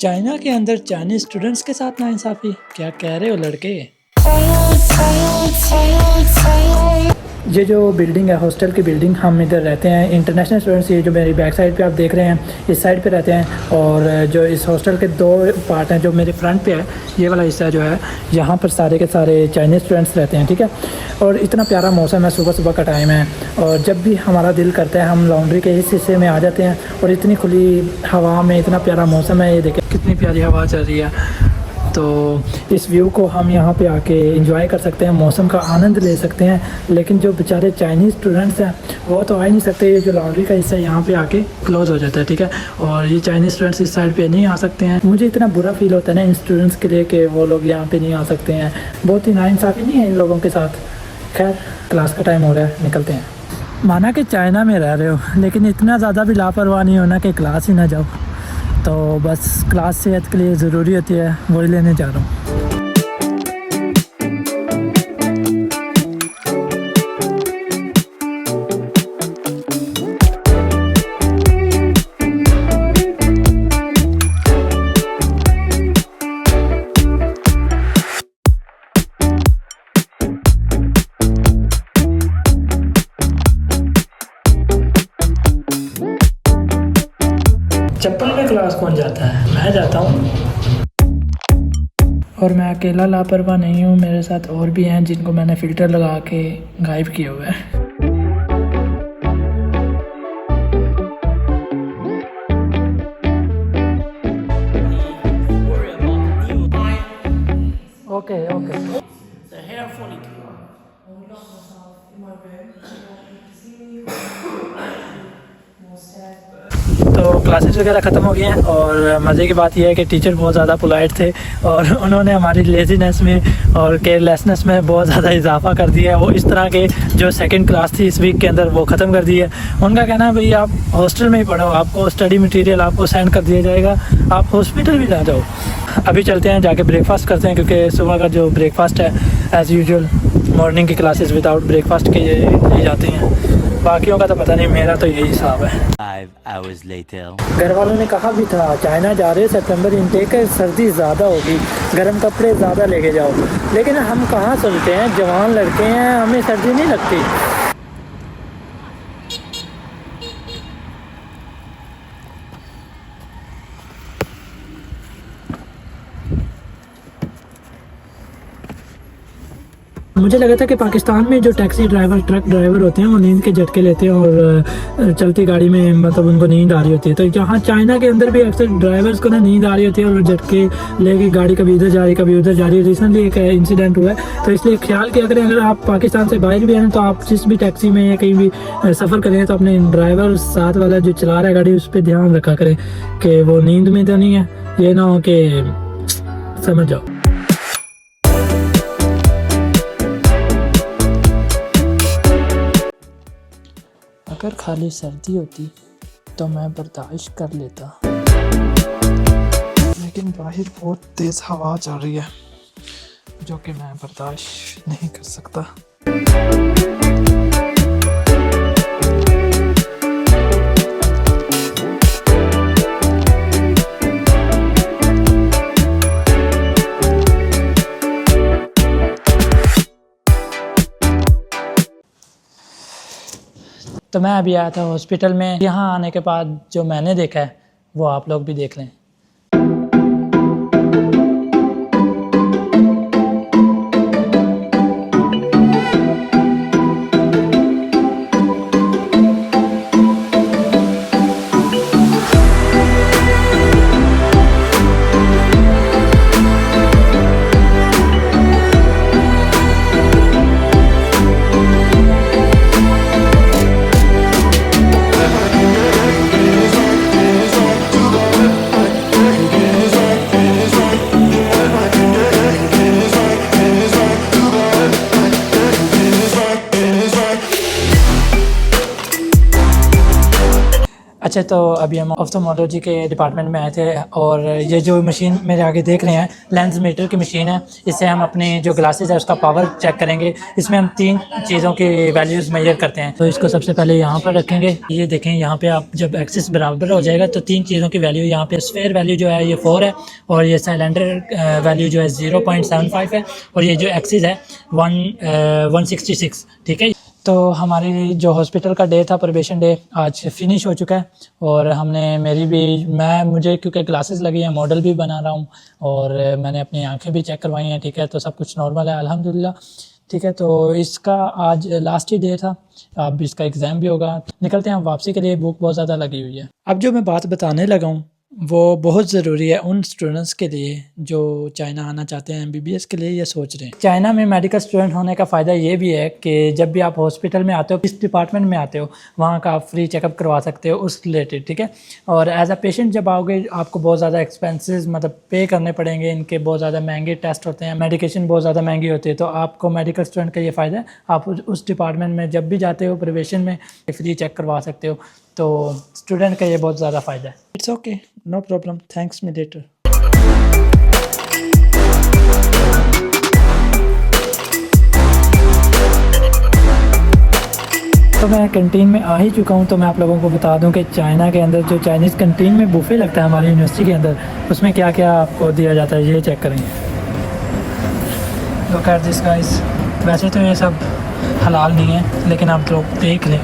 China के अंदर Chinese students के साथ नाइंसाफ़ी, क्या कह रहे हो लड़के? ये जो बिल्डिंग है हॉस्टल की बिल्डिंग, हम इधर रहते हैं इंटरनेशनल स्टूडेंट्स। ये जो मेरी बैक साइड पे आप देख रहे हैं, इस साइड पे रहते हैं। और जो इस हॉस्टल के दो पार्ट हैं, जो मेरे फ्रंट पे है ये वाला हिस्सा जो है, यहाँ पर सारे के सारे चाइनीज़ स्टूडेंट्स रहते हैं, ठीक है। और इतना प्यारा मौसम है, सुबह सुबह का टाइम है, और जब भी हमारा दिल करता है हम लॉन्ड्री के इस हिस्से में आ जाते हैं। और इतनी खुली हवा में इतना प्यारा मौसम है, ये देखें कितनी प्यारी हवा चल रही है। तो इस व्यू को हम यहाँ पे आके एंजॉय कर सकते हैं, मौसम का आनंद ले सकते हैं। लेकिन जो बेचारे चाइनीज़ स्टूडेंट्स हैं वो तो आ ही नहीं सकते, ये जो लॉन्ड्री का हिस्सा यहाँ पे आके क्लोज़ हो जाता है, ठीक है। और ये चाइनीज़ स्टूडेंट्स इस साइड पे नहीं आ सकते हैं। मुझे इतना बुरा फील होता है ना इन स्टूडेंट्स के लिए कि वो लोग यहाँ पे नहीं आ सकते हैं। बहुत ही नाइंसाफ़ी नहीं है इन लोगों के साथ। खैर, क्लास का टाइम हो रहा है, निकलते हैं। माना कि चाइना में रह रहे हो, लेकिन इतना ज़्यादा भी लापरवाह नहीं होना कि क्लास ही ना जाओ। तो बस क्लास सेहत के लिए ज़रूरी होती है, वही लेने जा रहा हूँ। चप्पल में क्लास कौन जाता है? मैं जाता हूँ। और मैं अकेला लापरवाह नहीं हूँ, मेरे साथ और भी हैं जिनको मैंने फ़िल्टर लगा के गायब किए हुए हैं। Okay okay. तो क्लासेस वगैरह ख़त्म हो गई हैं, और मज़े की बात यह है कि टीचर बहुत ज़्यादा पोलाइट थे, और उन्होंने हमारी लेज़ीनेस में और केयरलेसनेस में बहुत ज़्यादा इजाफा कर दिया है। वो इस तरह के जो सेकंड क्लास थी इस वीक के अंदर वो ख़त्म कर दी है। उनका कहना है भाई आप हॉस्टल में ही पढ़ो, आपको स्टडी मटीरियल आपको सेंड कर दिया जाएगा, आप हॉस्पिटल भी ना जाओ। अभी चलते हैं, जाके ब्रेकफास्ट करते हैं, क्योंकि सुबह का जो ब्रेकफास्ट है एज़ यूजुअल मॉर्निंग की क्लासेस विदाउट ब्रेकफास्ट के लिए जाती हैं। बाकियों का तो पता नहीं, मेरा तो यही हिसाब है। 5 hours later. घर वालों ने कहा भी था चाइना जा रहे, सितंबर इनटेक है, सर्दी ज़्यादा होगी, गर्म कपड़े ज़्यादा लेके जाओ। लेकिन हम कहाँ सुनते हैं, जवान लड़के हैं, हमें सर्दी नहीं लगती। मुझे लगा था कि पाकिस्तान में जो टैक्सी ड्राइवर ट्रक ड्राइवर होते हैं वो नींद के झटके लेते हैं और चलती गाड़ी में मतलब उनको नींद आ रही होती है। तो यहाँ चाइना के अंदर भी अक्सर ड्राइवर्स को ना नींद आ रही होती है और झटके लेके गाड़ी कभी इधर जा रही कभी उधर जा रही है। रिसेंटली एक इंसिडेंट हुआ है, तो इसलिए ख्याल किया करें अगर आप पाकिस्तान से बाहर भी आए तो आप जिस भी टैक्सी में या कहीं भी सफ़र करें तो अपने ड्राइवर साथ वाला जो चला रहा है गाड़ी उस पर ध्यान रखा करें कि वो नींद में तो नहीं है, ये ना हो कि समझ जाओ। अगर खाली सर्दी होती तो मैं बर्दाश्त कर लेता, लेकिन बाहर बहुत तेज़ हवा चल रही है जो कि मैं बर्दाश्त नहीं कर सकता। तो मैं अभी आया था हॉस्पिटल में। यहाँ आने के बाद जो मैंने देखा है वो आप लोग भी देख लें। अच्छा, तो अभी हम ऑफ्थल्मोलॉजी के डिपार्टमेंट में आए थे और ये जो मशीन मेरे आगे देख रहे हैं लेंस मीटर की मशीन है। इससे हम अपनी जो ग्लासेस है उसका पावर चेक करेंगे। इसमें हम 3 चीज़ों की वैल्यूज़ मेजर करते हैं। तो इसको सबसे पहले यहाँ पर रखेंगे। ये देखें, यहाँ पे आप जब एक्सिस बराबर हो जाएगा तो 3 चीज़ों की वैल्यू, यहाँ पे स्फेयर वैल्यू जो है ये 4 है और ये सिलेंडर वैल्यू जो है 0.75 है और ये जो एक्सिस है 166। ठीक है, तो हमारी जो हॉस्पिटल का डे था, प्रोबेशन डे, आज फिनिश हो चुका है। और मुझे क्योंकि ग्लासेस लगी हैं, मॉडल भी बना रहा हूँ और मैंने अपनी आंखें भी चेक करवाई हैं। ठीक है, तो सब कुछ नॉर्मल है अल्हम्दुलिल्लाह। ठीक है, तो इसका आज लास्ट ही डे था, अब इसका एग्ज़ाम भी होगा। निकलते हैं हम वापसी के लिए, भूख बहुत ज़्यादा लगी हुई है। अब जो मैं बात बताने लगा हूँ वो बहुत ज़रूरी है उन स्टूडेंट्स के लिए जो चाइना आना चाहते हैं, MBBS के लिए ये सोच रहे हैं। चाइना में मेडिकल स्टूडेंट होने का फ़ायदा ये भी है कि जब भी आप हॉस्पिटल में आते हो, किस डिपार्टमेंट में आते हो, वहाँ का आप फ्री चेकअप करवा सकते हो उस रिलेटेड। ठीक है, और एज अ पेशेंट जब आओगे आपको बहुत ज़्यादा एक्सपेंसेस मतलब पे करने पड़ेंगे। इनके बहुत ज़्यादा महंगे टेस्ट होते हैं, मेडिकेशन बहुत ज़्यादा महंगी होती है। तो आपको मेडिकल स्टूडेंट का ये फ़ायदा है, आप उस डिपार्टमेंट में जब भी जाते हो प्रोबेशन में फ्री चेक करवा सकते हो। तो स्टूडेंट का ये बहुत ज़्यादा फ़ायदा है। It's okay, no problem, thanks me later. तो मैं कैंटीन में आ ही चुका हूँ। तो मैं आप लोगों को बता दूँ कि चाइना के अंदर जो चाइनीज़ कैंटीन में बुफे लगता है हमारी यूनिवर्सिटी के अंदर, उसमें क्या क्या आपको दिया जाता है ये चेक करेंगे। Look at this guys. वैसे तो ये सब हलाल नहीं है, लेकिन आप लोग देख लें।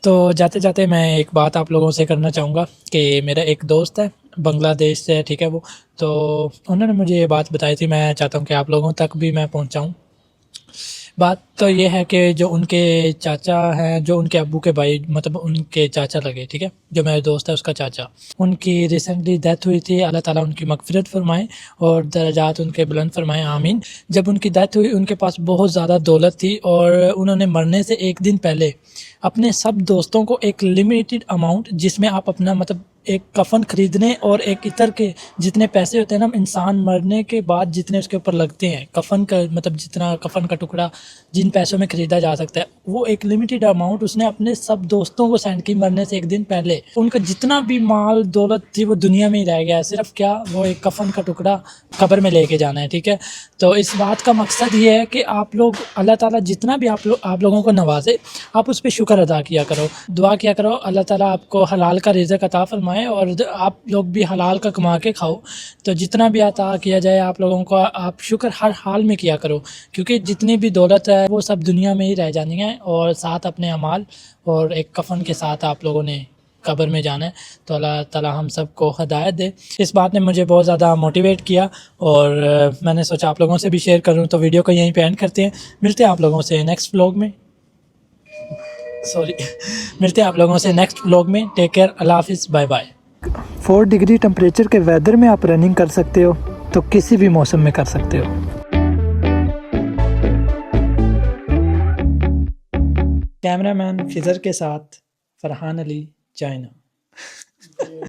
तो जाते जाते मैं एक बात आप लोगों से करना चाहूँगा कि मेरा एक दोस्त है, बांग्लादेश से है। ठीक है, वो तो उन्होंने मुझे ये बात बताई थी, मैं चाहता हूँ कि आप लोगों तक भी मैं पहुँचाऊँ। बात तो ये है कि जो उनके चाचा हैं, जो उनके अब्बू के भाई मतलब उनके चाचा लगे, ठीक है, जो मेरे दोस्त है उसका चाचा, उनकी रिसेंटली डेथ हुई थी। अल्लाह ताला उनकी मगफिरत फरमाए और दर्जात उनके बुलंद फरमाए, आमीन। जब उनकी डेथ हुई उनके पास बहुत ज़्यादा दौलत थी और उन्होंने मरने से एक दिन पहले अपने सब दोस्तों को एक लिमिटेड अमाउंट, जिसमें आप अपना मतलब एक कफन ख़रीदने और एक इतर के जितने पैसे होते हैं ना, इंसान मरने के बाद जितने उसके ऊपर लगते हैं कफन का, मतलब जितना कफन का टुकड़ा जिन पैसों में ख़रीदा जा सकता है, वो एक लिमिटेड अमाउंट उसने अपने सब दोस्तों को सेंड की मरने से एक दिन पहले। उनका जितना भी माल दौलत थी वो दुनिया में ही रह गया है, सिर्फ क्या वो एक कफन का टुकड़ा कब्र में लेके जाना है। ठीक है, तो इस बात का मकसद ये है कि आप लोग, अल्लाह ताला जितना भी आप लोगों को नवाजे, आप उस पर शुक्र अदा किया करो, दुआ किया करो, अल्लाह ताला आपको हलाल का रिज़्क़ अता फरमाए और आप लोग भी हलाल का कमा के खाओ। तो जितना भी अता किया जाए आप लोगों को, आप शुक्र हर हाल में किया करो, क्योंकि जितनी भी दौलत है वो सब दुनिया में ही रह जानी है और साथ अपने अमाल और एक कफन के साथ आप लोगों ने कब्र में जाना है। तो अल्लाह ताला हम सब को हिदायत दे। इस बात ने मुझे बहुत ज़्यादा मोटिवेट किया और मैंने सोचा आप लोगों से भी शेयर करूं। तो वीडियो को यहीं पे एंड करते हैं, मिलते हैं आप लोगों से नेक्स्ट व्लॉग में। मिलते हैं आप लोगों से नेक्स्ट व्लॉग में। टेक केयर, अल्लाह हाफिज़, बाय बाय। 4 डिग्री टेम्परेचर के वेदर में आप रनिंग कर सकते हो, तो किसी भी मौसम में कर सकते हो। कैमरामैन फिज़र के साथ फरहान अली, चाइना।